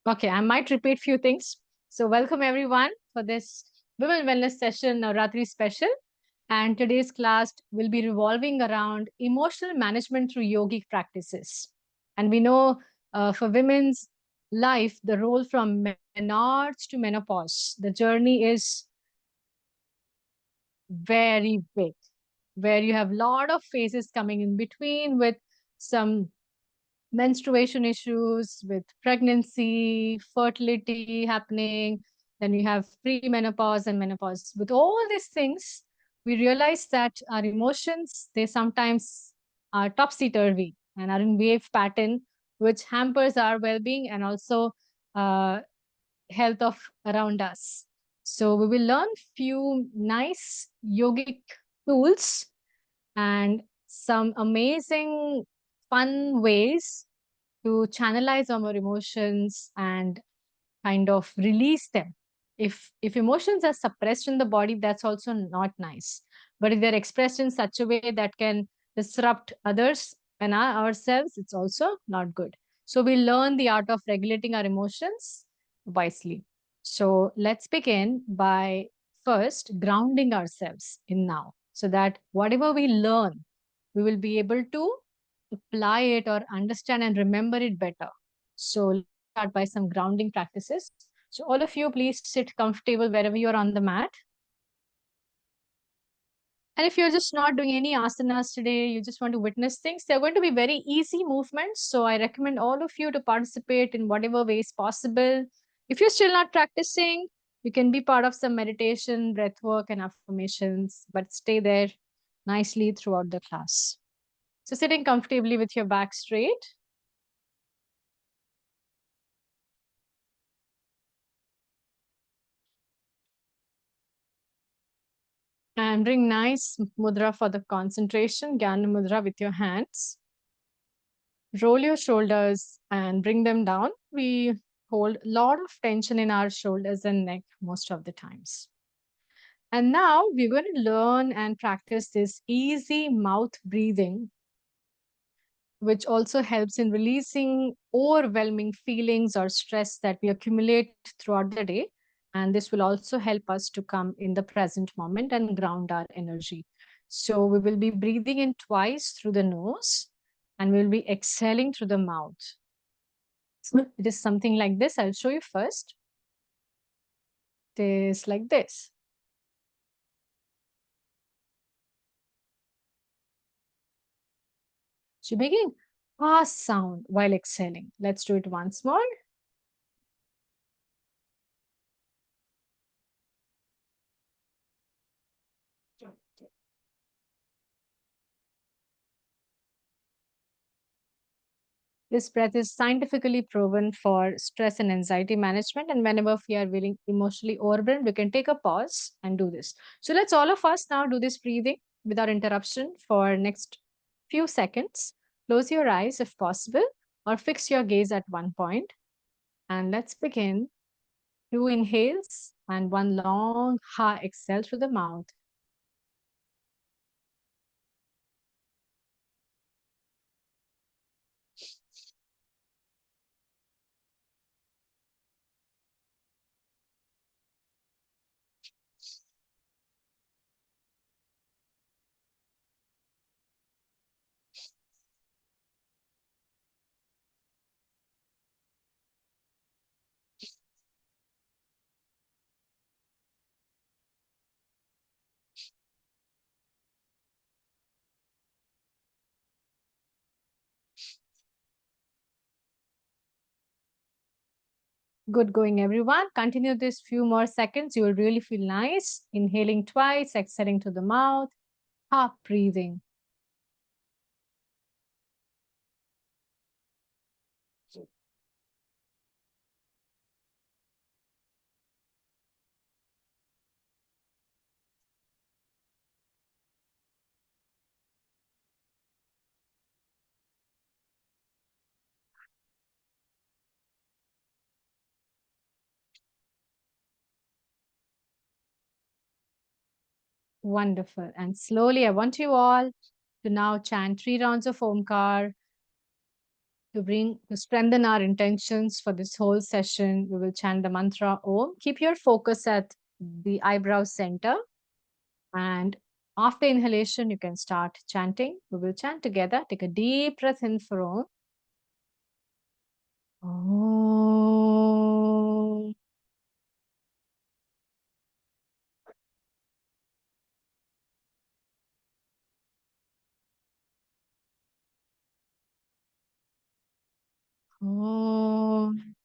Okay, I might repeat few things. So welcome everyone for this Women Wellness session, Navratri special. And today's class will be revolving around emotional management through yogic practices. And we know for women's life, the role from menarche to menopause, the journey is very big, where you have a lot of phases coming in between with some menstruation issues, with pregnancy, fertility happening. Then you have premenopause and menopause. With all these things, we realize that our emotions, they sometimes are topsy-turvy and are in wave pattern, which hampers our well-being and also uh, health of around us. So we will learn few nice yogic tools and some amazing fun ways to channelize our emotions and kind of release them. If emotions are suppressed in the body, that's also not nice. But if they're expressed in such a way that can disrupt others and ourselves, it's also not good. So we learn the art of regulating our emotions wisely. So let's begin by first grounding ourselves in now, so that whatever we learn, we will be able to apply it or understand and remember it better. So let's start by some grounding practices. So all of you, please sit comfortable wherever you're on the mat. And if you're just not doing any asanas today, you just want to witness things, they're going to be very easy movements. So I recommend all of you to participate in whatever ways possible. If you're still not practicing, you can be part of some meditation, breath work, and affirmations, but stay there nicely throughout the class. So sitting comfortably with your back straight. And bring nice mudra for the concentration, Jnana mudra with your hands. Roll your shoulders and bring them down. We hold a lot of tension in our shoulders and neck most of the times. And now we're going to learn and practice this easy mouth breathing, which also helps in releasing overwhelming feelings or stress that we accumulate throughout the day. And this will also help us to come in the present moment and ground our energy. So we will be breathing in twice through the nose and we'll be exhaling through the mouth. So it is something like this. I'll show you first. It is like this. So you're making a sound while exhaling. Let's do it once more. This breath is scientifically proven for stress and anxiety management. And whenever we are feeling emotionally overwhelmed, we can take a pause and do this. So let's all of us now do this breathing without interruption for next few seconds. Close your eyes if possible, or fix your gaze at one point. And let's begin. 2 inhales and 1 long ha exhale through the mouth. Good going, everyone. Continue this few more seconds. You will really feel nice. Inhaling twice, exhaling to the mouth. Ha, breathing. Wonderful. And slowly, I want you all to now chant 3 rounds of Omkar To strengthen our intentions for this whole session, we will chant the mantra Om. Keep your focus at the eyebrow center. And after inhalation, you can start chanting. We will chant together. Take a deep breath in for Om. Om. Om.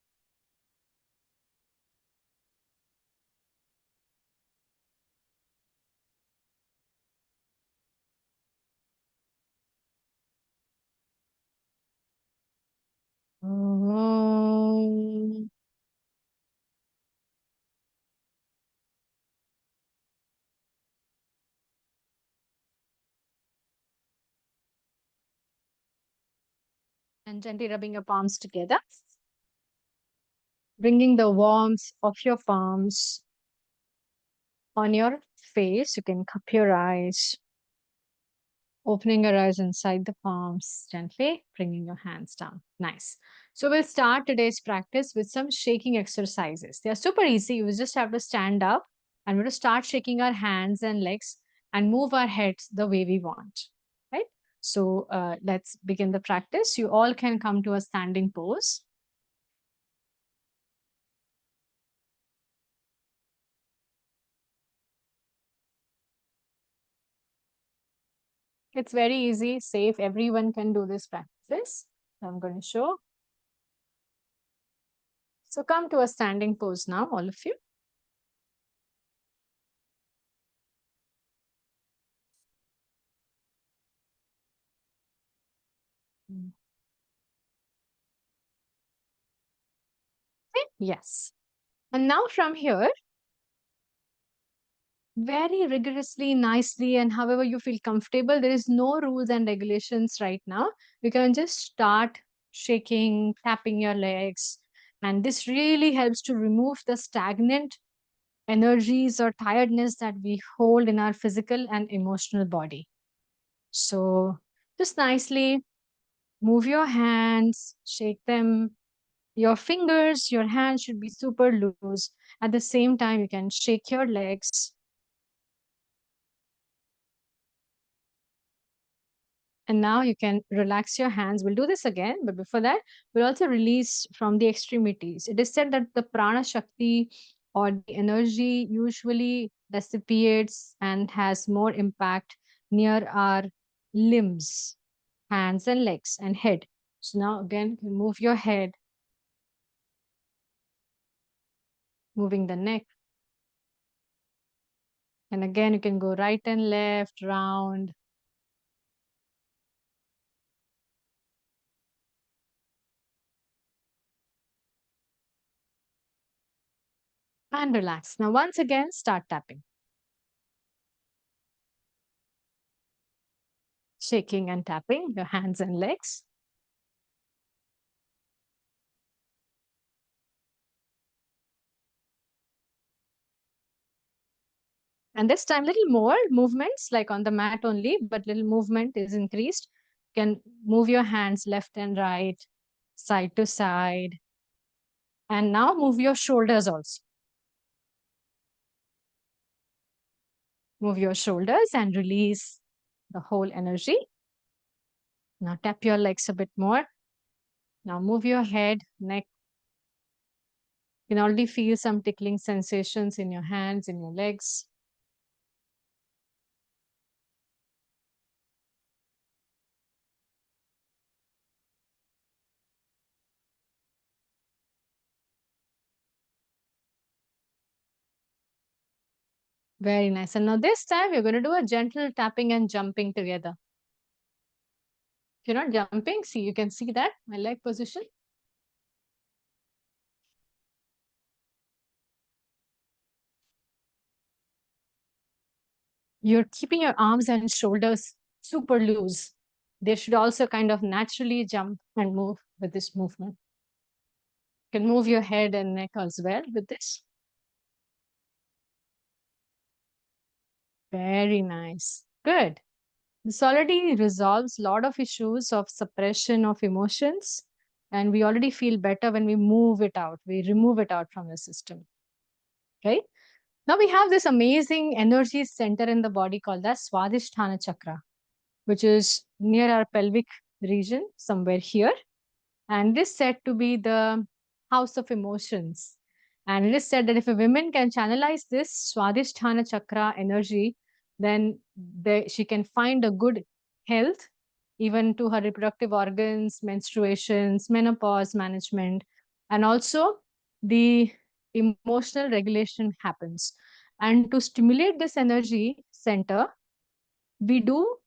Om. And gently rubbing your palms together, bringing the warmth of your palms on your face. You can cup your eyes, opening your eyes inside the palms, gently bringing your hands down. Nice. So we'll start today's practice with some shaking exercises. They are super easy. You just have to stand up and we're going to start shaking our hands and legs and move our heads the way we want. Right? So let's begin the practice. You all can come to a standing pose. It's very easy, safe. Everyone can do this practice. I'm going to show. So come to a standing pose now, all of you. Mm. Okay, yes. And now from here, very rigorously, nicely, and however you feel comfortable, there is no rules and regulations right now. You can just start shaking, tapping your legs. And this really helps to remove the stagnant energies or tiredness that we hold in our physical and emotional body. So just nicely move your hands, shake them. Your fingers, your hands should be super loose. At the same time, you can shake your legs. And now you can relax your hands. We'll do this again, but before that, we'll also release from the extremities. It is said that the prana shakti or the energy usually dissipates and has more impact near our limbs, hands and legs and head. So now again, you move your head, moving the neck. And again, you can go right and left, round. And relax. Now, once again, start tapping, shaking and tapping your hands and legs. And this time, little more movements like on the mat only, but little movement is increased. You can move your hands left and right, side to side. And now move your shoulders also. Move your shoulders and release the whole energy. Now tap your legs a bit more. Now move your head, neck. You can already feel some tickling sensations in your hands, in your legs. Very nice. And now this time we're going to do a gentle tapping and jumping together. If you're not jumping, see, you can see that, my leg position. You're keeping your arms and shoulders super loose. They should also kind of naturally jump and move with this movement. You can move your head and neck as well with this. Very nice. Good. This already resolves a lot of issues of suppression of emotions And we already feel better when we move it out, we remove it out from the system, right? Now we have this amazing energy center in the body called the Swadhisthana chakra, which is near our pelvic region, somewhere here. And it is said to be the house of emotions. And it is said that if a woman can channelize this Swadhisthana chakra energy, then she can find a good health, even to her reproductive organs, menstruations, menopause management, and also the emotional regulation happens. And to stimulate this energy center, we do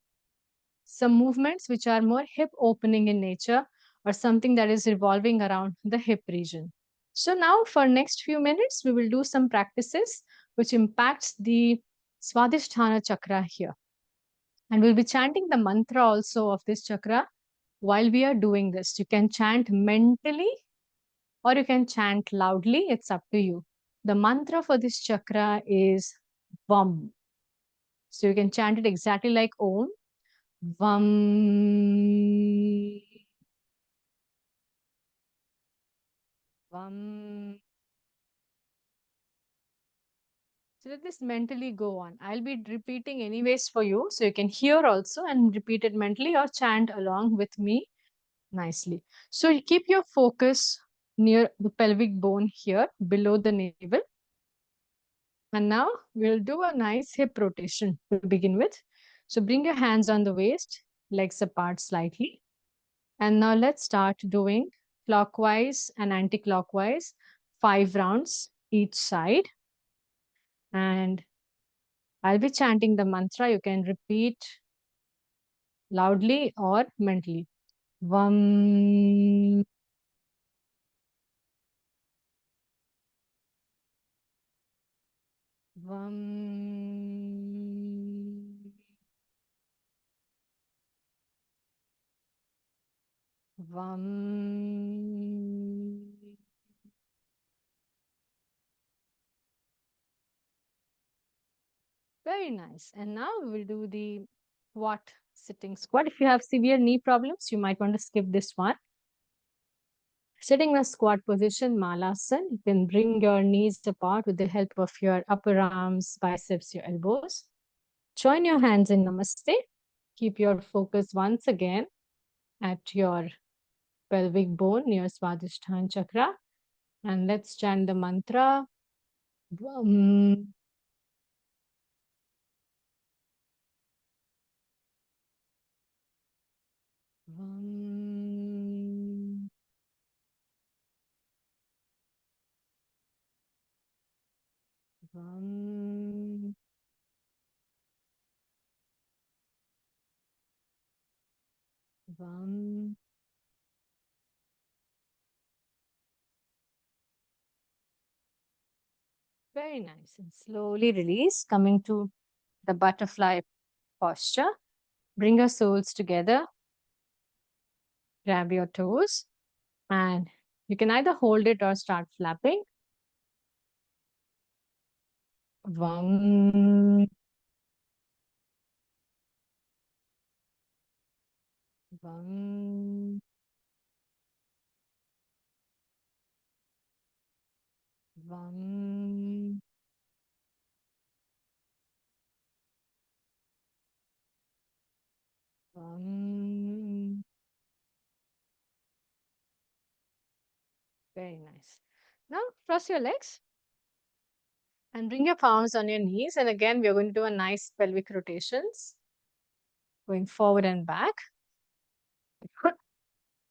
some movements which are more hip opening in nature, or something that is revolving around the hip region. So now for next few minutes, we will do some practices which impacts the Swadhisthana chakra here. And we'll be chanting the mantra also of this chakra while we are doing this. You can chant mentally or you can chant loudly. It's up to you. The mantra for this chakra is VAM. So you can chant it exactly like Om. VAM. VAM. So let this mentally go on. I'll be repeating anyways for you. So you can hear also and repeat it mentally or chant along with me nicely. So you keep your focus near the pelvic bone here below the navel. And now we'll do a nice hip rotation to begin with. So bring your hands on the waist, legs apart slightly. And now let's start doing clockwise and anti-clockwise, 5 rounds each side. And I'll be chanting the mantra. You can repeat loudly or mentally. Vam, vam, vam. Very nice. And now we will do the squat, sitting squat. If you have severe knee problems, you might want to skip this one. Sitting in a squat position, Malasana, you can bring your knees apart with the help of your upper arms, biceps, your elbows. Join your hands in Namaste. Keep your focus once again at your pelvic bone near Swadhisthana chakra. And let's chant the mantra. Vam, vam, vam. Vam. Very nice. And slowly release, coming to the butterfly posture. Bring your soles together. Grab your toes. And you can either hold it or start flapping. Vam. Vam. Vam. Vam. Very nice. Now cross your legs and bring your palms on your knees. And again, we are going to do a nice pelvic rotations, going forward and back. You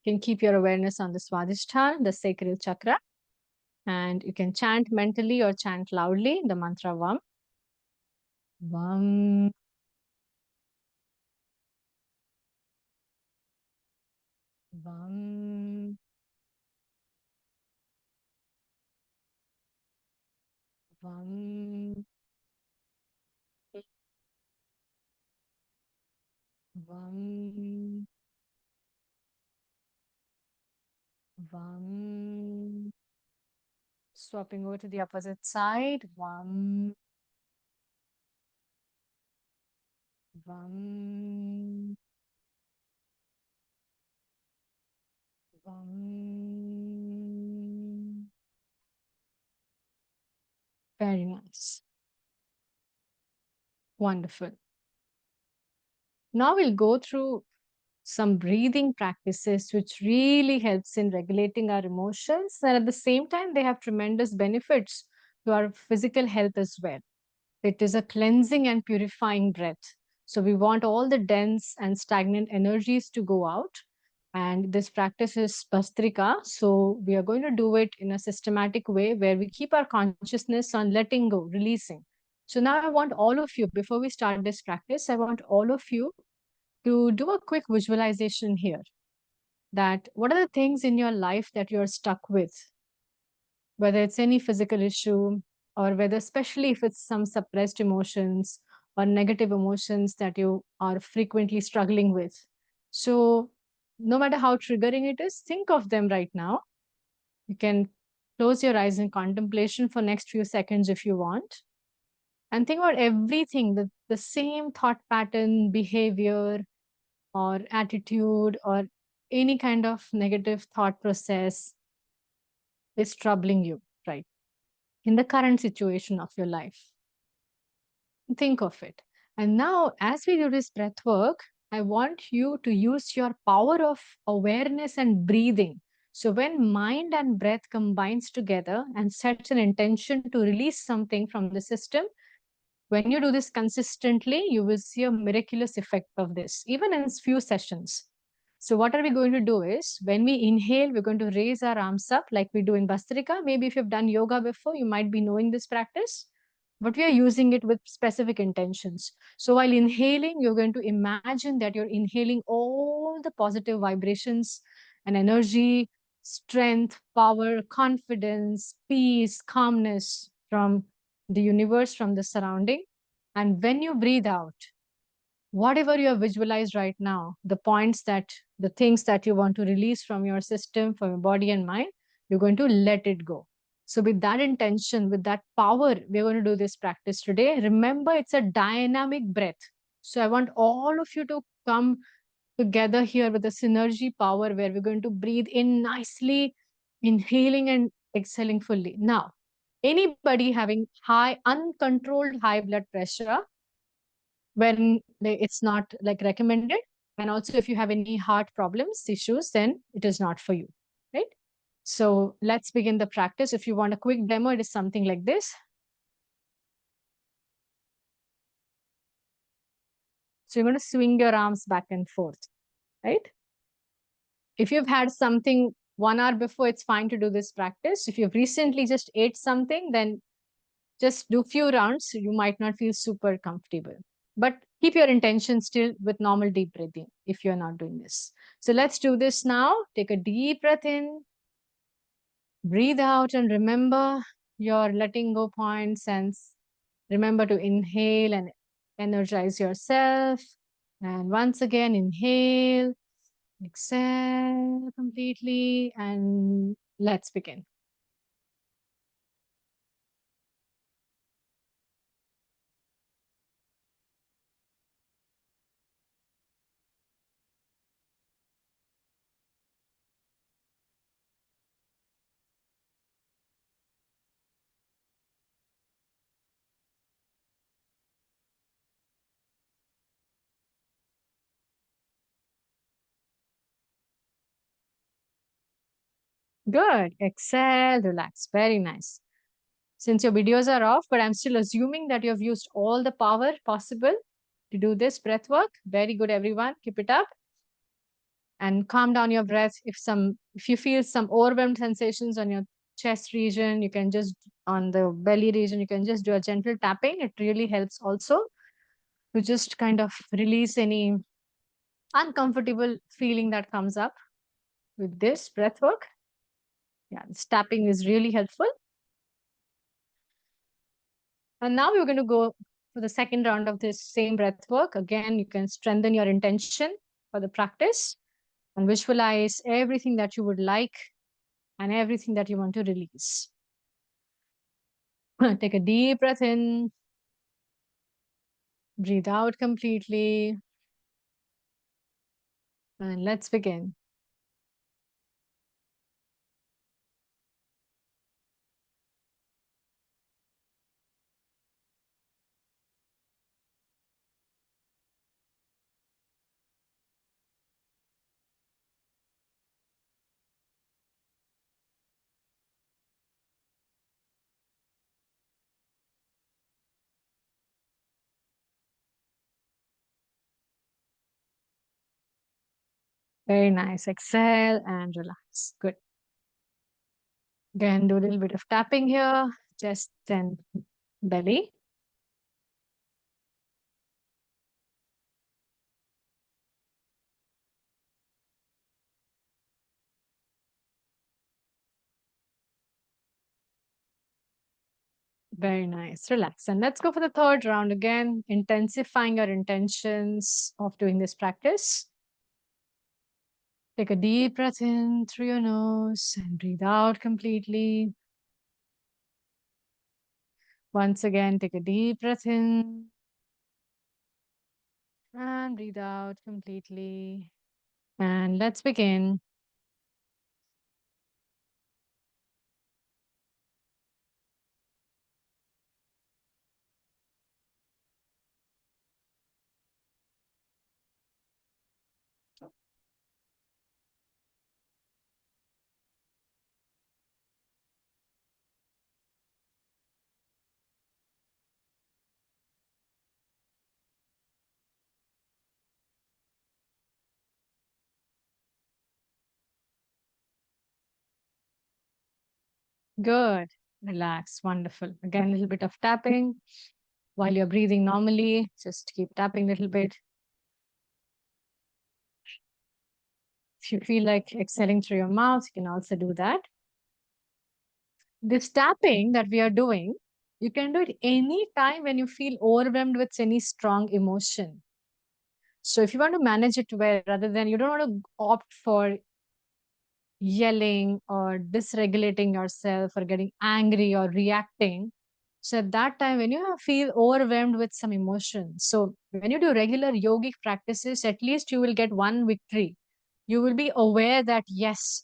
can keep your awareness on the Swadhisthana, the sacral chakra. And you can chant mentally or chant loudly the mantra VAM. VAM. VAM. VAM. VAM. VAM. Swapping over to the opposite side. VAM. VAM. Very nice. Wonderful. Now we'll go through some breathing practices which really helps in regulating our emotions, and at the same time they have tremendous benefits to our physical health as well. It is a cleansing and purifying breath. So we want all the dense and stagnant energies to go out. And this practice is Bastrika. So we are going to do it in a systematic way where we keep our consciousness on letting go, releasing. So now I want all of you, before we start this practice, I want all of you to do a quick visualization here, that what are the things in your life that you're stuck with, whether it's any physical issue, or whether, especially if it's some suppressed emotions or negative emotions that you are frequently struggling with. So, no matter how triggering it is, think of them right now. You can close your eyes in contemplation for next few seconds if you want, and think about everything, the same thought pattern, behavior, or attitude, or any kind of negative thought process is troubling you, right? In the current situation of your life. Think of it. And now, as we do this breath work, I want you to use your power of awareness and breathing. So when mind and breath combines together and sets an intention to release something from the system, when you do this consistently, you will see a miraculous effect of this, even in few sessions. So what are we going to do is, when we inhale, we're going to raise our arms up like we do in Bastrika. Maybe if you've done yoga before, you might be knowing this practice, but we are using it with specific intentions. So while inhaling, you're going to imagine that you're inhaling all the positive vibrations and energy, strength, power, confidence, peace, calmness from the universe, from the surrounding. And when you breathe out, whatever you have visualized right now, the things that you want to release from your system, from your body and mind, you're going to let it go. So, with that intention, with that power, we're going to do this practice today. Remember, it's a dynamic breath. So, I want all of you to come together here with a synergy power where we're going to breathe in nicely, inhaling and exhaling fully. Now, anybody having uncontrolled high blood pressure, when it's not like recommended, and also if you have any heart problems, issues, then it is not for you, right? So let's begin the practice. If you want a quick demo, it is something like this. So you're going to swing your arms back and forth, right? If you've had something 1 hour before, it's fine to do this practice. If you've recently just ate something, then just do few rounds. You might not feel super comfortable, but keep your intention still with normal deep breathing if you're not doing this. So let's do this now. Take a deep breath in, breathe out, and remember your letting go points, and remember to inhale and energize yourself. And once again, inhale, exhale completely, and let's begin. Good. Exhale, relax. Very nice. Since your videos are off, but I'm still assuming that you have used all the power possible to do this breath work. Very good, everyone. Keep it up and calm down your breath. If you feel some overwhelmed sensations on your chest region, you can just, on the belly region, you can just do a gentle tapping. It really helps also to just kind of release any uncomfortable feeling that comes up with this breath work. Yeah, this tapping is really helpful. And now we're going to go for the second round of this same breath work. Again, you can strengthen your intention for the practice and visualize everything that you would like and everything that you want to release. Take a deep breath in, breathe out completely, and let's begin. Very nice. Exhale and relax. Good. Again, do a little bit of tapping here, chest and belly. Very nice. Relax. And let's go for the third round again, intensifying our intentions of doing this practice. Take a deep breath in through your nose and breathe out completely. Once again, take a deep breath in and breathe out completely. And let's begin. Good. Relax. Wonderful. Again, a little bit of tapping while you're breathing normally. Just keep tapping a little bit. If you feel like exhaling through your mouth, you can also do that. This tapping that we are doing, you can do it any time when you feel overwhelmed with any strong emotion. So if you want to manage it well, rather than you don't want to opt for yelling or dysregulating yourself or getting angry or reacting. So at that time, when you feel overwhelmed with some emotion, so when you do regular yogic practices, at least you will get one victory. You will be aware that yes,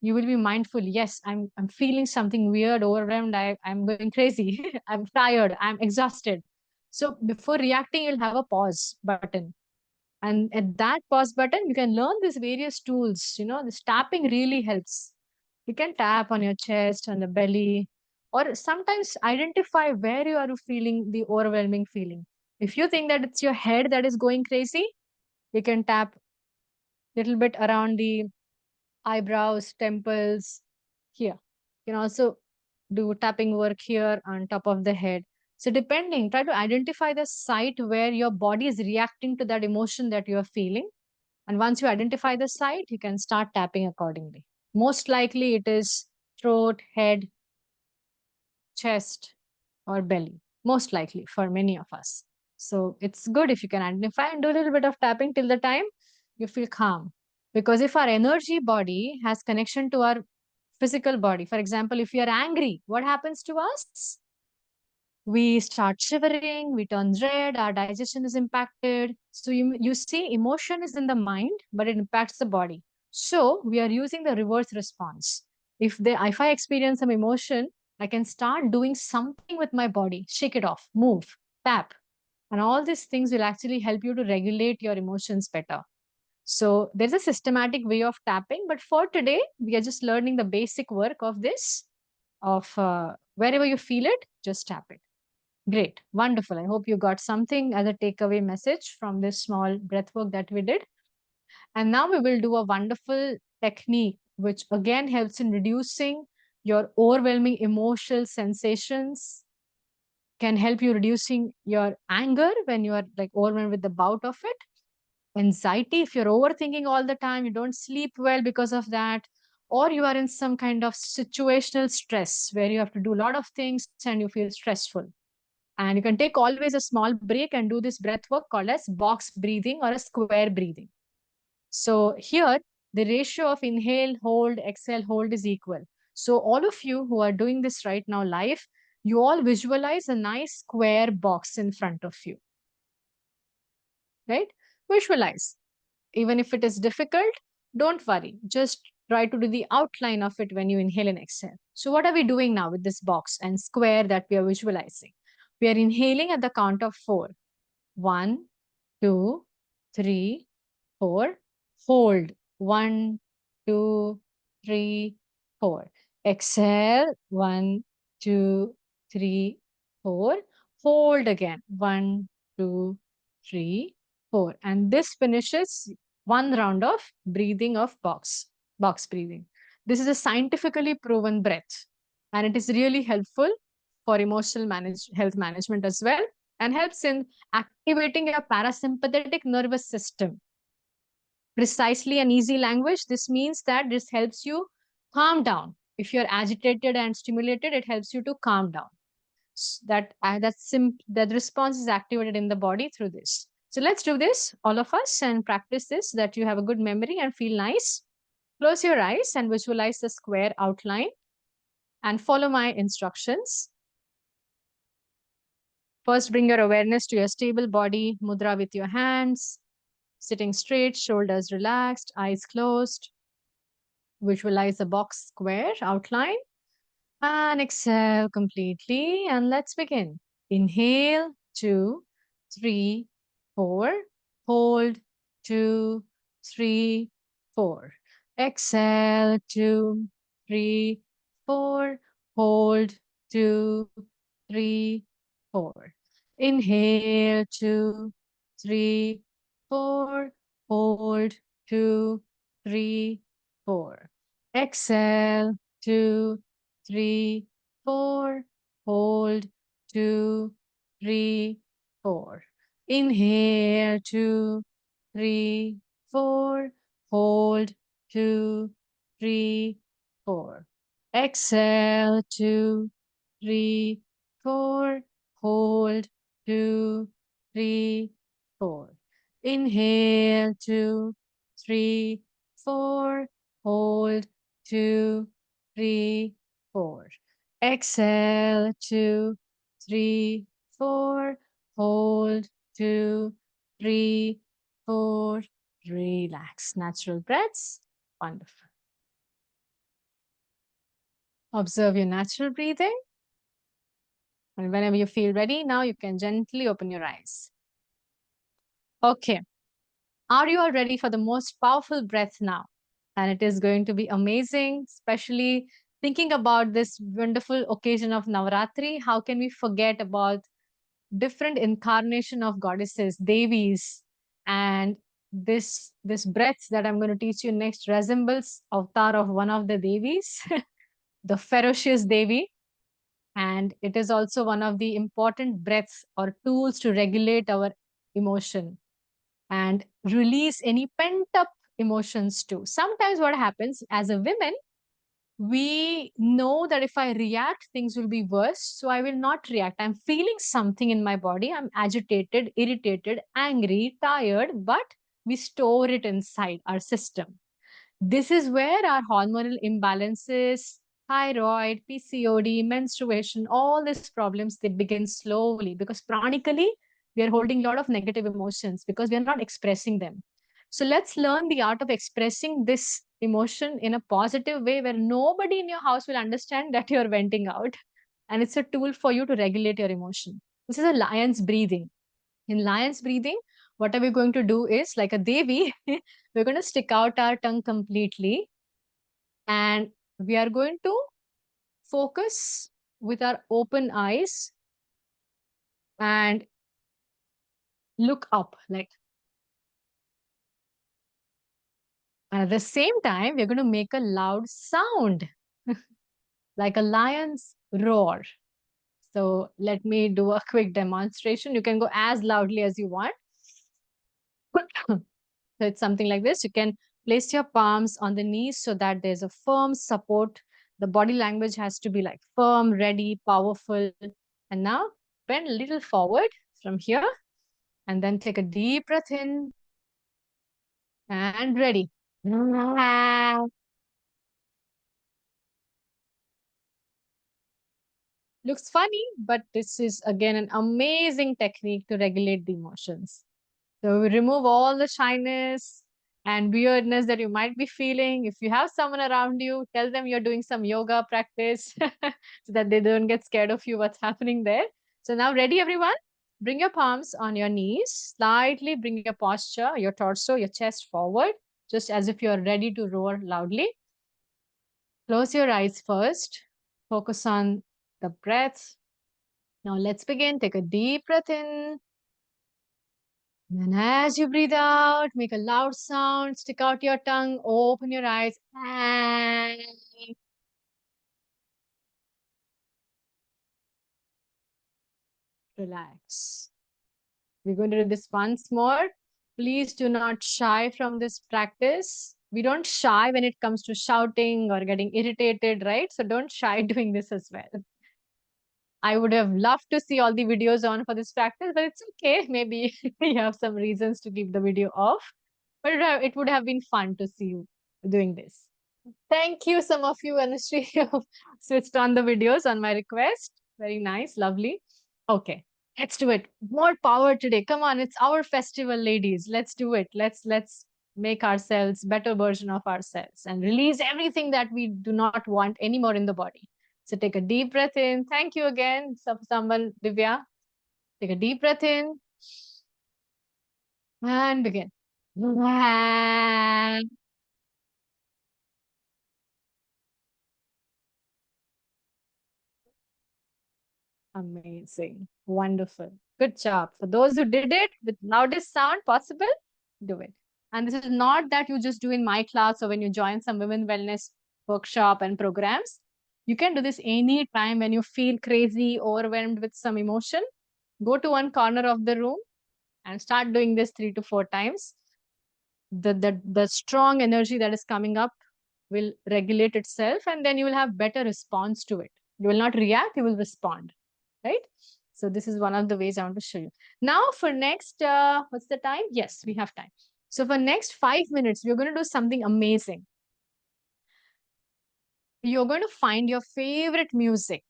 you will be mindful. Yes, I'm feeling something weird, overwhelmed. I'm going crazy. I'm tired. I'm exhausted. So before reacting, you'll have a pause button. And at that pause button, you can learn these various tools. This tapping really helps. You can tap on your chest, on the belly, or sometimes identify where you are feeling the overwhelming feeling. If you think that it's your head that is going crazy, you can tap a little bit around the eyebrows, temples, here. You can also do tapping work here on top of the head. So depending, try to identify the site where your body is reacting to that emotion that you are feeling. And once you identify the site, you can start tapping accordingly. Most likely it is throat, head, chest, or belly. Most likely for many of us. So it's good if you can identify and do a little bit of tapping till the time you feel calm. Because if our energy body has connection to our physical body, for example, if you're angry, what happens to us? We start shivering, we turn red, our digestion is impacted. So you see, emotion is in the mind, but it impacts the body. So we are using the reverse response. If I experience some emotion, I can start doing something with my body, shake it off, move, tap. And all these things will actually help you to regulate your emotions better. So there's a systematic way of tapping, but for today, we are just learning the basic work of this, of wherever you feel it, just tap it. Great. Wonderful. I hope you got something as a takeaway message from this small breath work that we did. And now we will do a wonderful technique, which again helps in reducing your overwhelming emotional sensations, can help you reducing your anger when you are like overwhelmed with the bout of it, anxiety, if you're overthinking all the time, you don't sleep well because of that, or you are in some kind of situational stress where you have to do a lot of things and you feel stressful. And you can take always a small break and do this breath work called as box breathing or a square breathing. So here, the ratio of inhale, hold, exhale, hold is equal. So all of you who are doing this right now live, you all visualize a nice square box in front of you, right? Visualize. Even if it is difficult, don't worry. Just try to do the outline of it when you inhale and exhale. So what are we doing now with this box and square that we are visualizing? We are inhaling at the count of 4. 1, 2, 3, 4. Hold. 1, 2, 3, 4. Exhale. 1, 2, 3, 4. Hold again. 1, 2, 3, 4. And this finishes one round of breathing of box breathing. This is a scientifically proven breath, and it is really helpful for health management as well, and helps in activating your parasympathetic nervous system. Precisely an easy language, this means that this helps you calm down. If you're agitated and stimulated, it helps you to calm down. That response is activated in the body through this. So let's do this, all of us, and practice this, that you have a good memory and feel nice. Close your eyes and visualize the square outline and follow my instructions. First, bring your awareness to your stable body, mudra with your hands, sitting straight, shoulders relaxed, eyes closed. Visualize the box square outline and exhale completely. And let's begin. Inhale, 2, 3, 4. Hold, 2, 3, 4. Exhale, 2, 3, 4. Hold, 2, 3, 4. Inhale, 2, 3, 4. Hold, 2, 3, 4. Exhale, 2, 3, 4. Hold, 2, 3, 4. Inhale, 2, 3, 4. Hold, 2, 3, 4. Exhale, 2, 3, 4. Hold, 2, 3, 4. Inhale, 2, 3, 4. Hold, 2, 3, 4. Exhale, 2, 3, 4. Hold, 2, 3, 4. Relax. Natural breaths. Wonderful. Observe your natural breathing. And whenever you feel ready, now you can gently open your eyes. Okay. Are you all ready for the most powerful breath now? And it is going to be amazing, especially thinking about this wonderful occasion of Navaratri. How can we forget about different incarnation of goddesses, devis, and this breath that I'm going to teach you next resembles avatar of one of the devis, the ferocious devi, and it is also one of the important breaths or tools to regulate our emotion and release any pent up emotions too. Sometimes what happens as a woman, we know that if I react, things will be worse. So I will not react. I'm feeling something in my body. I'm agitated, irritated, angry, tired, but we store it inside our system. This is where our hormonal imbalances, thyroid, PCOD, menstruation, all these problems, they begin slowly because chronically we are holding a lot of negative emotions because we are not expressing them. So let's learn the art of expressing this emotion in a positive way where nobody in your house will understand that you're venting out. And it's a tool for you to regulate your emotion. This is a lion's breathing. In lion's breathing, what are we going to do is like a Devi, we're going to stick out our tongue completely and we are going to focus with our open eyes and look up like, and at the same time, we're going to make a loud sound like a lion's roar. So let me do a quick demonstration. You can go as loudly as you want. So it's something like this. You can place your palms on the knees so that there's a firm support. The body language has to be like firm, ready, powerful. And now bend a little forward from here and then take a deep breath in and ready. Looks funny, but this is again an amazing technique to regulate the emotions. So we remove all the shyness and weirdness that you might be feeling. If you have someone around you, tell them you're doing some yoga practice so that they don't get scared of you, what's happening there. So now ready, everyone? Bring your palms on your knees. Slightly bring your posture, your torso, your chest forward, just as if you're ready to roar loudly. Close your eyes first. Focus on the breath. Now let's begin. Take a deep breath in. And as you breathe out, make a loud sound, stick out your tongue, open your eyes, and relax. We're going to do this once more. Please do not shy from this practice. We don't shy when it comes to shouting or getting irritated, right? So don't shy doing this as well. I would have loved to see all the videos on for this practice, but it's okay. Maybe you have some reasons to keep the video off, but it would have been fun to see you doing this. Thank you. Some of you, Anushree, have switched on the videos on my request. Very nice. Lovely. Okay. Let's do it. More power today. Come on. It's our festival, ladies. Let's do it. Let's make ourselves better version of ourselves and release everything that we do not want anymore in the body. So take a deep breath in. Thank you again. Someone, Divya, take a deep breath in and begin. Amazing. Wonderful. Good job. For those who did it with loudest sound possible, do it. And this is not that you just do in my class or when you join some women wellness workshop and programs. You can do this any time when you feel crazy, overwhelmed with some emotion. Go to one corner of the room and start doing this 3 to 4 times. The strong energy that is coming up will regulate itself, and then you will have better response to it. You will not react, you will respond, right? So this is one of the ways I want to show you. Now for next, what's the time? Yes, we have time. So for next 5 minutes, we're going to do something amazing. You're going to find your favorite music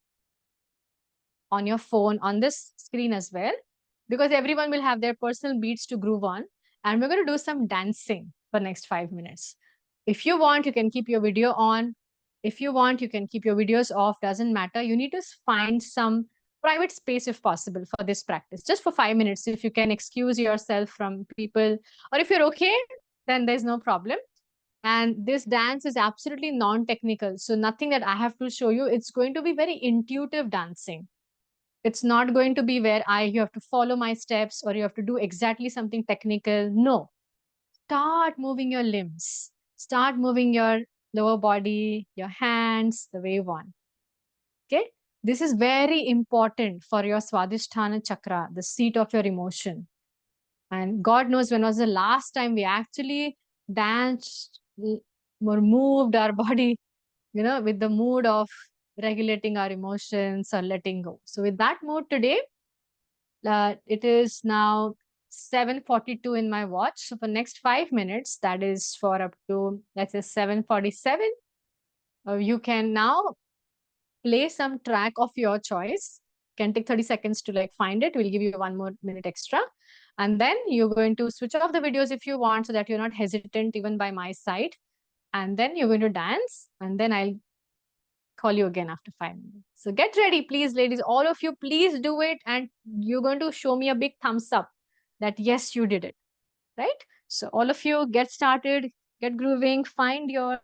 on your phone on this screen as well, because everyone will have their personal beats to groove on. And we're going to do some dancing for next 5 minutes. If you want, you can keep your video on. If you want, you can keep your videos off. Doesn't matter. You need to find some private space if possible for this practice, just for 5 minutes. If you can excuse yourself from people, or if you're okay, then there's no problem. And this dance is absolutely non-technical. So nothing that I have to show you. It's going to be very intuitive dancing. It's not going to be where you have to follow my steps or you have to do exactly something technical. No. Start moving your limbs. Start moving your lower body, your hands, the way you want. Okay. This is very important for your Swadhisthana chakra, the seat of your emotion. And God knows when was the last time we actually danced or moved our body, with the mood of regulating our emotions or letting go. So with that mood today, it is now 7:42 in my watch. So for next 5 minutes, that is for up to, let's say 7:47, you can now play some track of your choice. Can take 30 seconds to like find it. We'll give you 1 more minute extra. And then you're going to switch off the videos if you want so that you're not hesitant even by my side. And then you're going to dance. And then I'll call you again after 5 minutes. So get ready, please, ladies. All of you, please do it. And you're going to show me a big thumbs up that yes, you did it, right? So all of you get started, get grooving, find your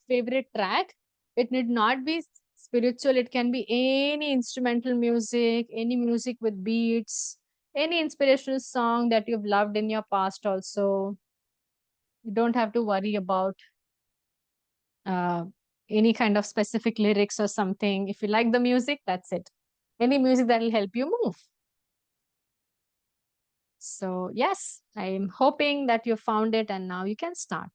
favorite track. It need not be spiritual. It can be any instrumental music, any music with beats, any inspirational song that you've loved in your past also. You don't have to worry about uh, any kind of specific lyrics or something. If you like the music, that's it. Any music that will help you move. So yes, I'm hoping that you found it and now you can start.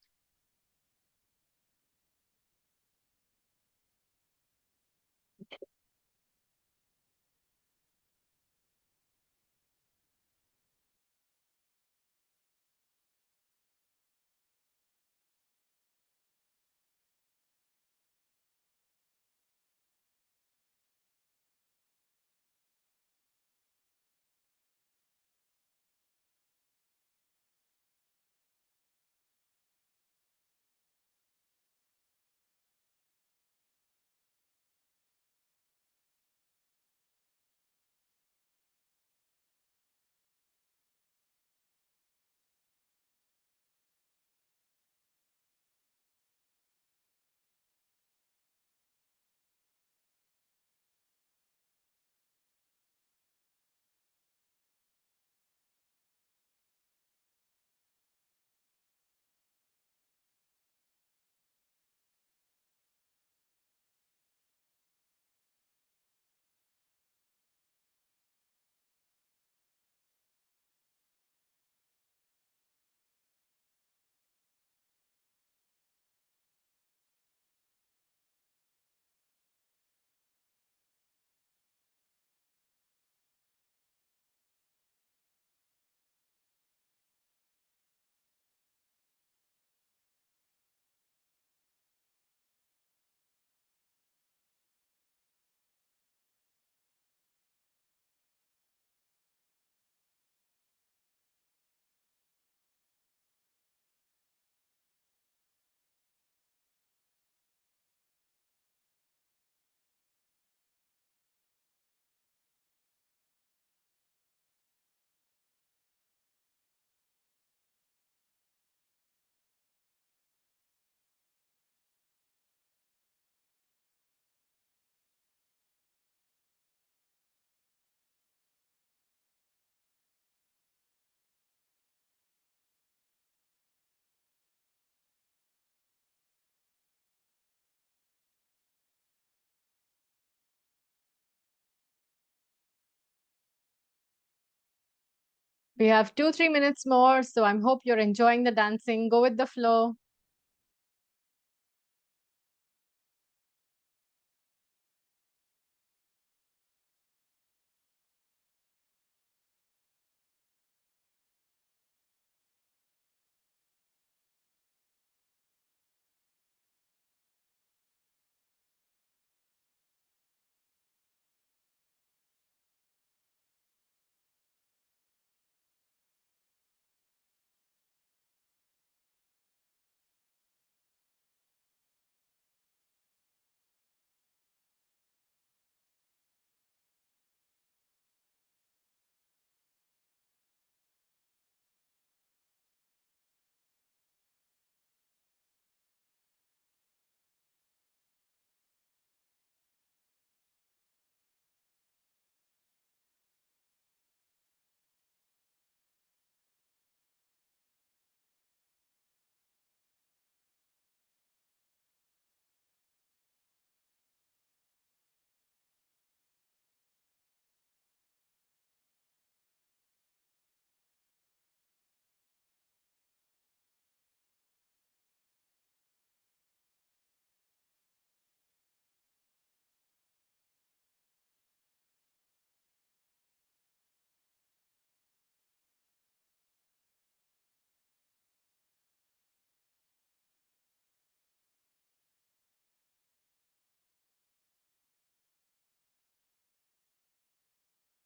We have 2, 3 minutes more, so I hope you're enjoying the dancing. Go with the flow.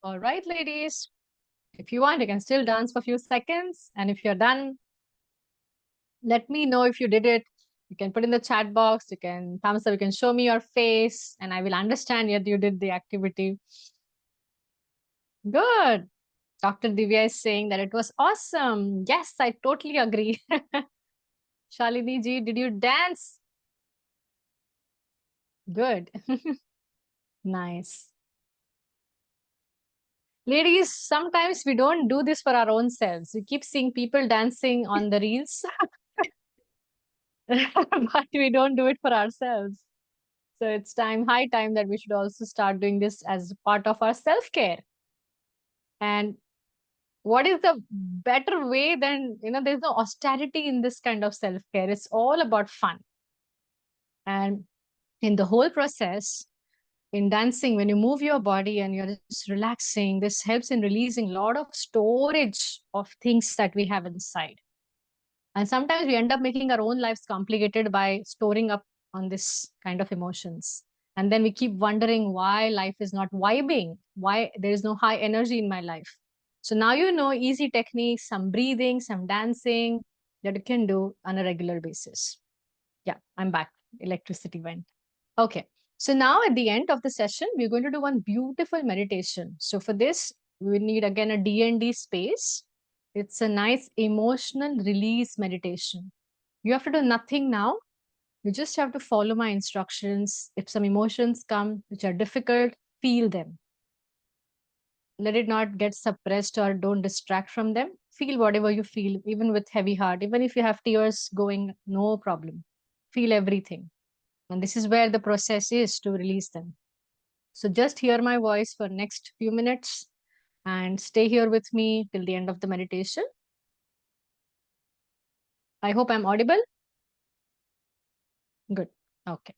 All right, ladies. If you want, you can still dance for a few seconds. And if you're done, let me know if you did it. You can put in the chat box. You can thumbs up. You can show me your face, and I will understand that you did the activity. Good. Dr. Divya is saying that it was awesome. Yes, I totally agree. Shalini ji, did you dance? Good. Nice. Ladies, sometimes we don't do this for our own selves. We keep seeing people dancing on the reels, but we don't do it for ourselves. So it's high time that we should also start doing this as part of our self-care. And what is the better way than, there's no austerity in this kind of self-care. It's all about fun. And in the whole process, in dancing, when you move your body and you're just relaxing, this helps in releasing a lot of storage of things that we have inside. And sometimes we end up making our own lives complicated by storing up on this kind of emotions. And then we keep wondering why life is not vibing, why there is no high energy in my life. So now you know easy techniques, some breathing, some dancing that you can do on a regular basis. Yeah, I'm back. Electricity went. Okay. So now at the end of the session, we're going to do one beautiful meditation. So for this, we need again a D&D space. It's a nice emotional release meditation. You have to do nothing now. You just have to follow my instructions. If some emotions come which are difficult, feel them. Let it not get suppressed or don't distract from them. Feel whatever you feel, even with heavy heart, even if you have tears going, no problem. Feel everything. And this is where the process is to release them. So just hear my voice for next few minutes and stay here with me till the end of the meditation. I hope I'm audible. Good. Okay.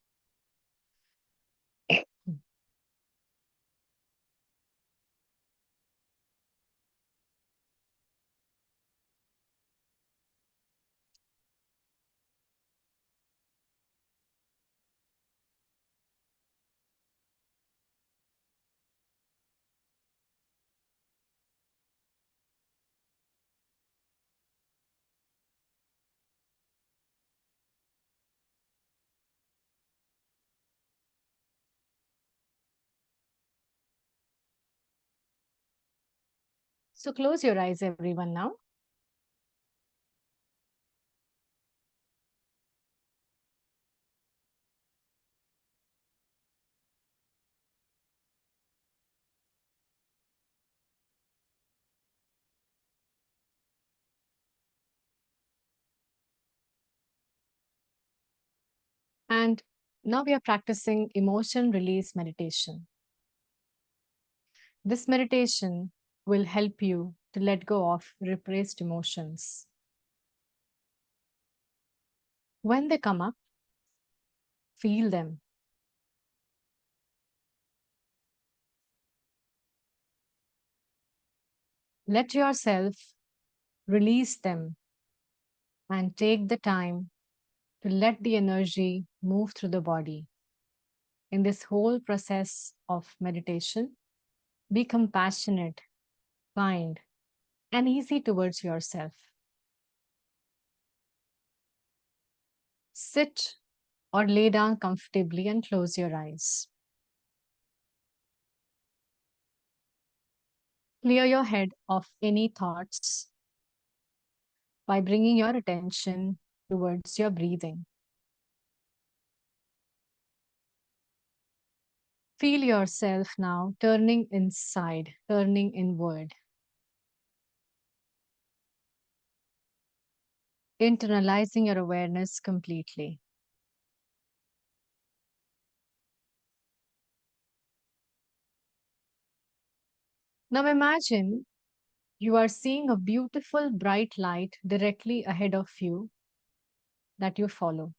So close your eyes, everyone, now. And now we are practicing emotion release meditation. This meditation will help you to let go of repressed emotions. When they come up, feel them. Let yourself release them and take the time to let the energy move through the body. In this whole process of meditation, be compassionate, kind, and easy towards yourself. Sit or lay down comfortably and close your eyes. Clear your head of any thoughts by bringing your attention towards your breathing. Feel yourself now turning inside, turning inward, internalizing your awareness completely. Now imagine you are seeing a beautiful bright light directly ahead of you that you follow.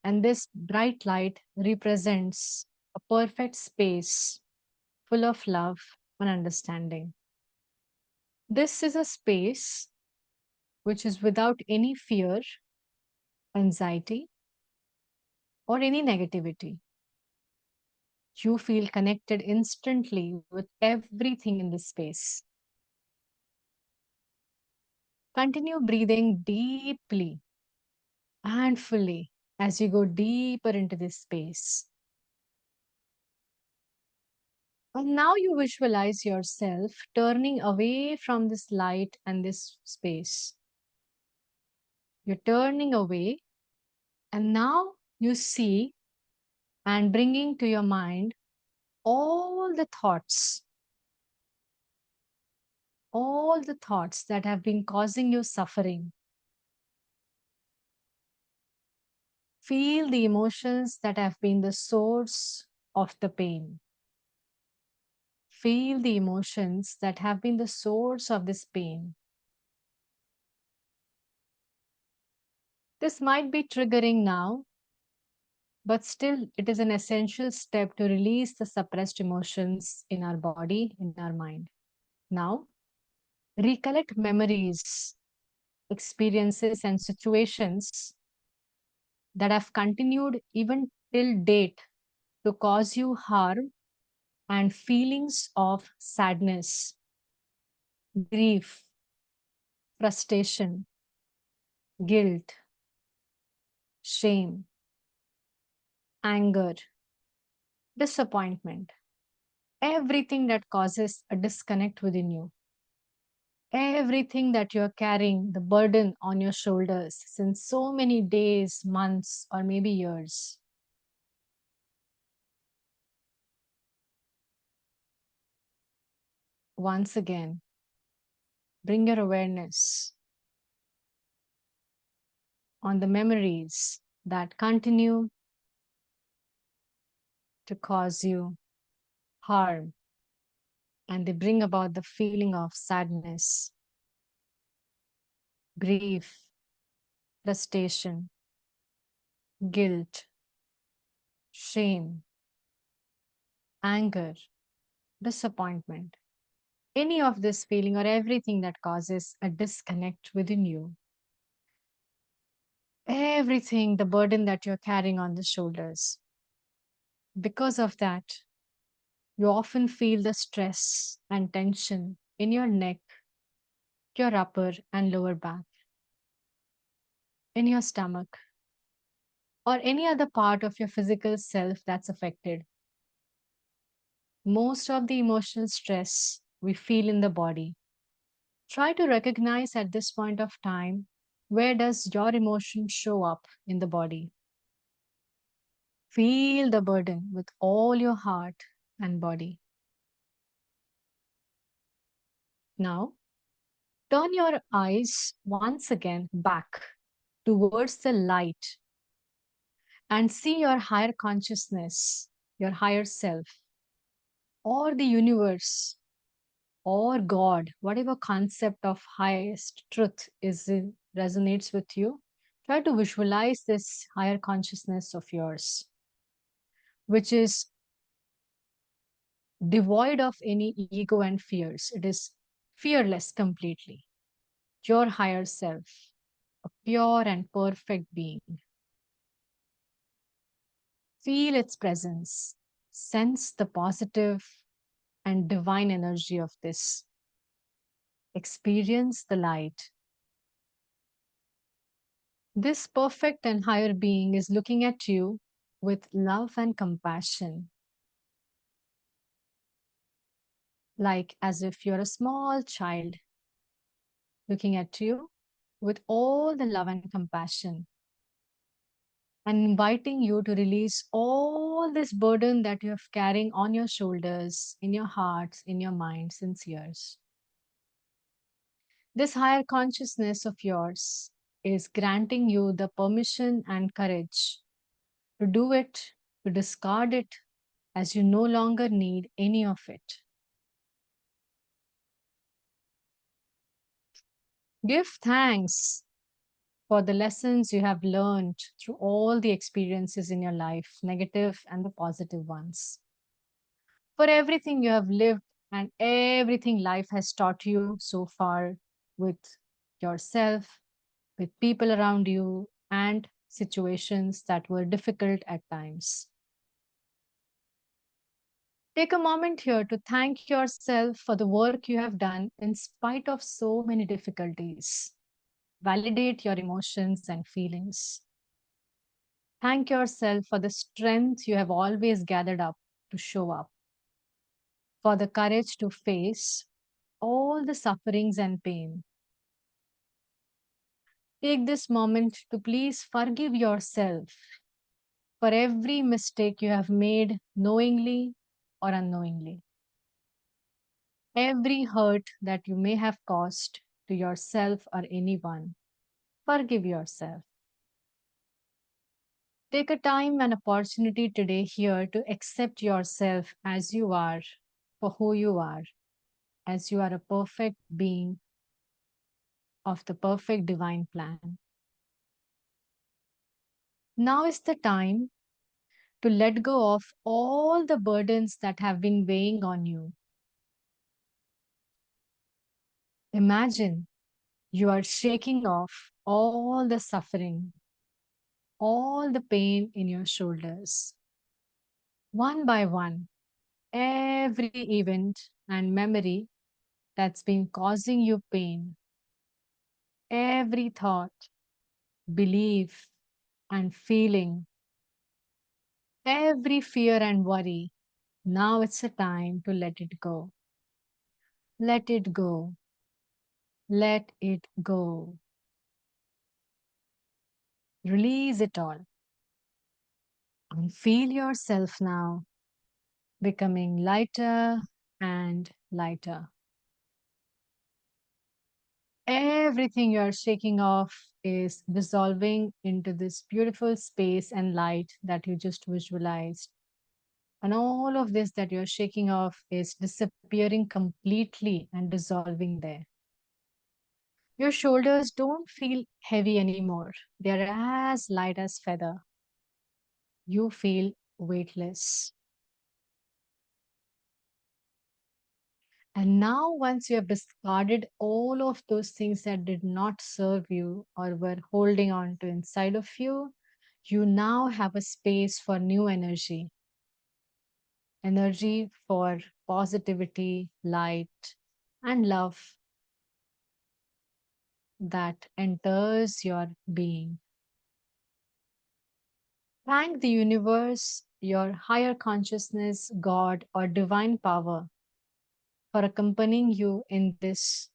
And this bright light represents a perfect space full of love and understanding. This is a space which is without any fear, anxiety, or any negativity. You feel connected instantly with everything in this space. Continue breathing deeply and fully as you go deeper into this space. And now you visualize yourself turning away from this light and this space. You're turning away, and now you see and bringing to your mind all the thoughts that have been causing you suffering. Feel the emotions that have been the source of the pain. Feel the emotions that have been the source of this pain. This might be triggering now, but still, it is an essential step to release the suppressed emotions in our body, in our mind. Now, recollect memories, experiences, and situations that have continued even till date to cause you harm and feelings of sadness, grief, frustration, guilt, shame, anger, disappointment, everything that causes a disconnect within you, everything that you're carrying, the burden on your shoulders since so many days, months, or maybe years. Once again, bring your awareness on the memories that continue to cause you harm and they bring about the feeling of sadness, grief, frustration, guilt, shame, anger, disappointment. Any of this feeling or everything that causes a disconnect within you, everything, the burden that you're carrying on the shoulders. Because of that, you often feel the stress and tension in your neck, your upper and lower back, in your stomach, or any other part of your physical self that's affected. Most of the emotional stress we feel in the body. Try to recognize at this point of time where does your emotion show up in the body. Feel the burden with all your heart and body. Now, turn your eyes once again back towards the light and see your higher consciousness, your higher self, or the universe or God, whatever concept of highest truth resonates with you, try to visualize this higher consciousness of yours, which is devoid of any ego and fears. It is fearless completely. Your higher self, a pure and perfect being. Feel its presence. Sense the positive and divine energy of this. Experience the light. This perfect and higher being is looking at you with love and compassion, like as if you're a small child looking at you with all the love and compassion, and inviting you to release all this burden that you have carrying on your shoulders, in your hearts, in your mind since years. This higher consciousness of yours is granting you the permission and courage to do it, to discard it, as you no longer need any of it. Give thanks for the lessons you have learned through all the experiences in your life, negative and the positive ones. For everything you have lived and everything life has taught you so far with yourself, with people around you, and situations that were difficult at times. Take a moment here to thank yourself for the work you have done in spite of so many difficulties. Validate your emotions and feelings. Thank yourself for the strength you have always gathered up to show up, for the courage to face all the sufferings and pain. Take this moment to please forgive yourself for every mistake you have made knowingly or unknowingly. Every hurt that you may have caused to yourself or anyone, forgive yourself. Take a time and opportunity today here to accept yourself as you are, for who you are, as you are a perfect being of the perfect divine plan. Now is the time to let go of all the burdens that have been weighing on you. Imagine you are shaking off all the suffering, all the pain in your shoulders. One by one, every event and memory that's been causing you pain, every thought, belief, and feeling, every fear and worry, now it's a time to let it go. Let it go. Let it go. Release it all and feel yourself now becoming lighter and lighter. Everything you are shaking off is dissolving into this beautiful space and light that you just visualized. And all of this that you're shaking off is disappearing completely and dissolving there. Your shoulders don't feel heavy anymore. They're as light as feather. You feel weightless. And now, once you have discarded all of those things that did not serve you or were holding on to inside of you, you now have a space for new energy, energy for positivity, light, and love that enters your being. Thank the universe, your higher consciousness, God, or divine power for accompanying you in this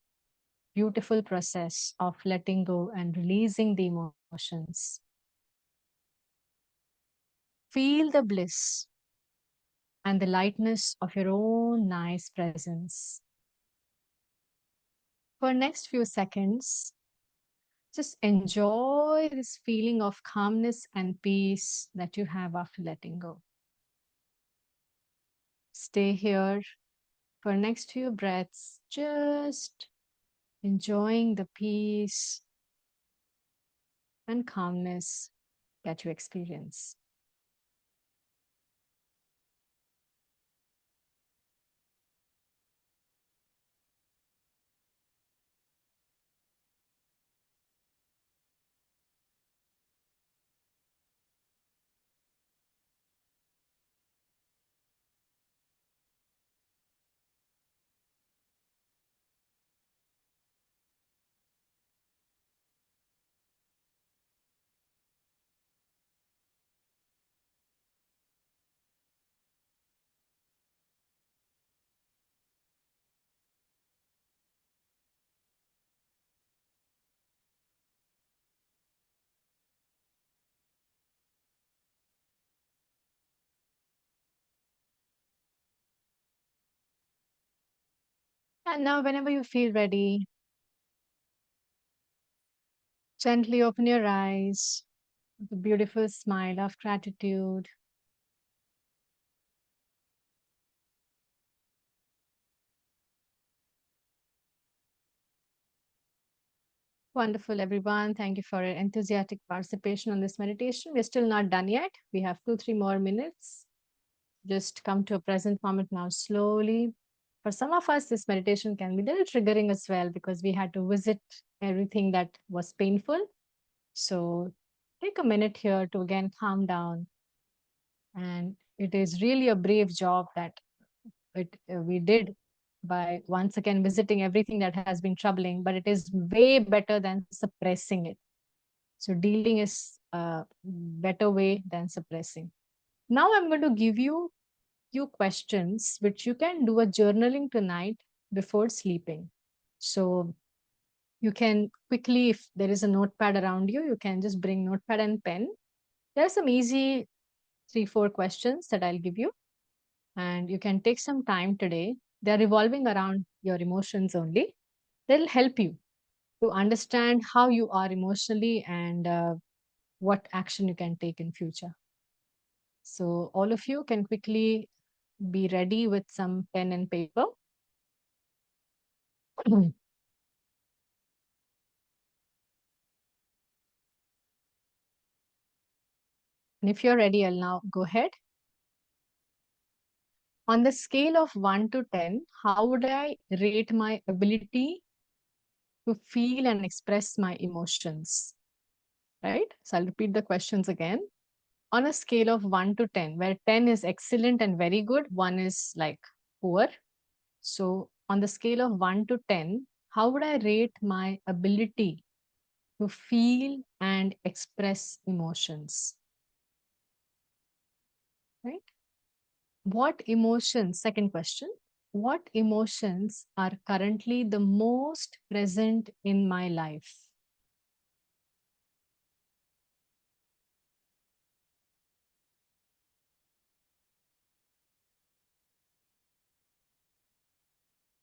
beautiful process of letting go and releasing the emotions. Feel the bliss and the lightness of your own nice presence. For next few seconds, just enjoy this feeling of calmness and peace that you have after letting go. Stay here For next few breaths, just enjoying the peace and calmness that you experience. And now, whenever you feel ready, gently open your eyes with a beautiful smile of gratitude. Wonderful, everyone. Thank you for your enthusiastic participation on this meditation. We're still not done yet. We have 2, 3 more minutes. Just come to a present moment now slowly. For some of us, this meditation can be a little triggering as well because we had to visit everything that was painful. So take a minute here to again calm down. And it is really a brave job that we did by once again visiting everything that has been troubling, but it is way better than suppressing it. So dealing is a better way than suppressing. Now I'm going to give you few questions which you can do a journaling tonight before sleeping. So you can quickly, if there is a notepad around you, you can just bring notepad and pen. There are some easy 3, 4 questions that I'll give you, and you can take some time today. They're revolving around your emotions only. They'll help you to understand how you are emotionally and what action you can take in future. So all of you can quickly be ready with some pen and paper. And if you're ready, I'll now go ahead. On the scale of 1 to 10, how would I rate my ability to feel and express my emotions? Right? So I'll repeat the questions again. On a scale of 1 to 10, where 10 is excellent and very good, 1 is like poor. So on the scale of 1 to 10, how would I rate my ability to feel and express emotions? Right? What emotions, second question, what emotions are currently the most present in my life?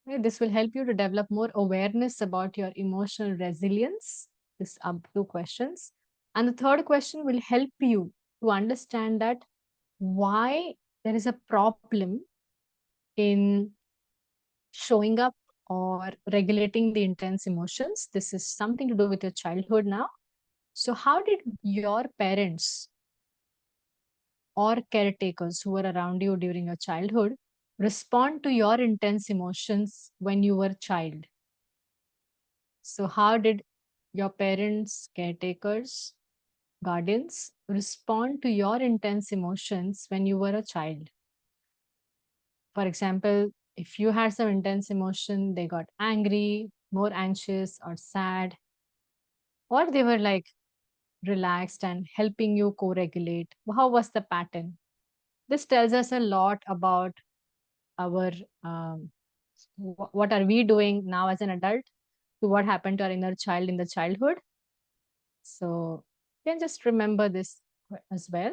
Right? This will help you to develop more awareness about your emotional resilience. This are 2 questions. And the third question will help you to understand that why there is a problem in showing up or regulating the intense emotions. This is something to do with your childhood now. So, how did your parents or caretakers who were around you during your childhood respond to your intense emotions when you were a child? So, how did your parents, caretakers, guardians respond to your intense emotions when you were a child? For example, if you had some intense emotion, they got angry, more anxious, or sad, or they were like relaxed and helping you co regulate. How was the pattern? This tells us a lot about our what are we doing now as an adult to what happened to our inner child in the childhood. So you can just remember this as well.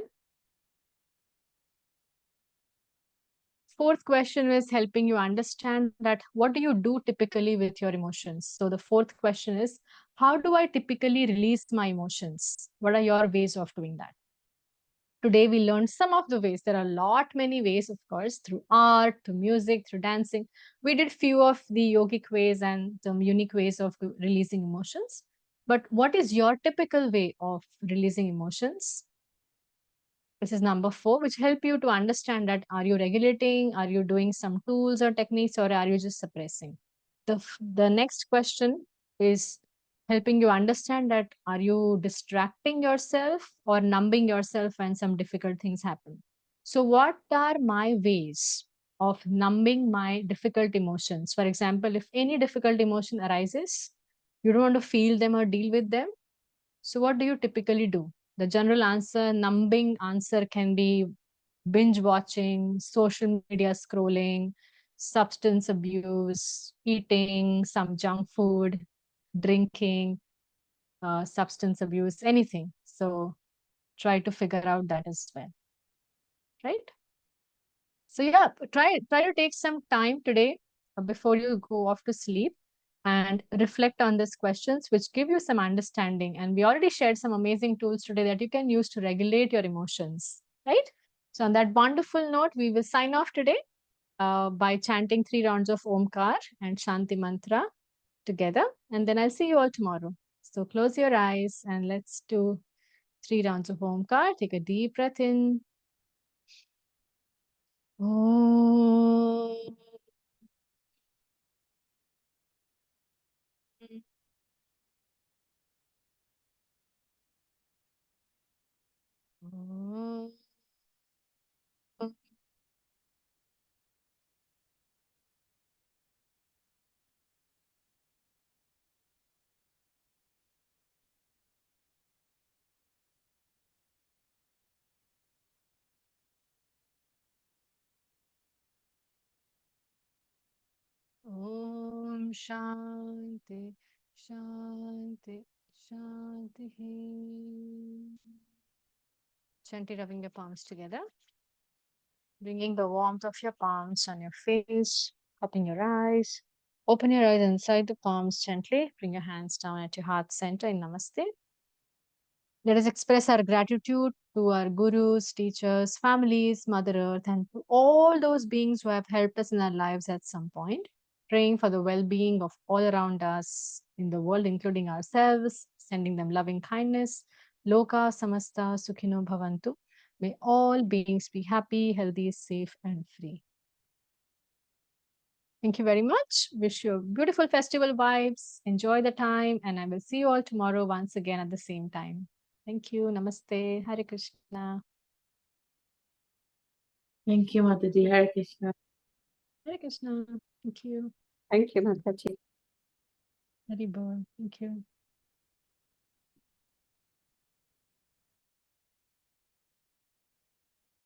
Fourth question is helping you understand that what do you do typically with your emotions. So the fourth question is, how do I typically release my emotions? What are your ways of doing that? Today we learned some of the ways. There are a lot many ways, of course, through art, through music, through dancing. We did few of the yogic ways and some unique ways of releasing emotions. But what is your typical way of releasing emotions? This is number 4, which help you to understand that are you regulating, are you doing some tools or techniques, or are you just suppressing? The next question is helping you understand that are you distracting yourself or numbing yourself when some difficult things happen. So what are my ways of numbing my difficult emotions? For example, if any difficult emotion arises, you don't want to feel them or deal with them, so what do you typically do? The general answer, numbing answer, can be binge watching, social media scrolling, substance abuse, eating some junk food, drinking, substance abuse, anything. So try to figure out that as well, right? So yeah, try to take some time today before you go off to sleep and reflect on these questions, which give you some understanding. And we already shared some amazing tools today that you can use to regulate your emotions, right? So on that wonderful note, we will sign off today by chanting 3 rounds of Omkar and Shanti Mantra together. And then I'll see you all tomorrow. So close your eyes and let's do 3 rounds of Omkar. Take a deep breath in. Om. Om. Om Shanti, Shanti, Shanti. Gently rubbing your palms together, bringing the warmth of your palms on your face, open your eyes. Open your eyes inside the palms gently. Bring your hands down at your heart center in Namaste. Let us express our gratitude to our gurus, teachers, families, Mother Earth, and to all those beings who have helped us in our lives at some point. Praying for the well being of all around us in the world, including ourselves, sending them loving kindness. Loka samasta sukhino bhavantu. May all beings be happy, healthy, safe, and free. Thank you very much. Wish you beautiful festival vibes. Enjoy the time, and I will see you all tomorrow once again at the same time. Thank you. Namaste. Hare Krishna. Thank you, Mataji. Hare Krishna. Hare Krishna. Thank you. Thank you, Mataji. Hari Bol. Thank you.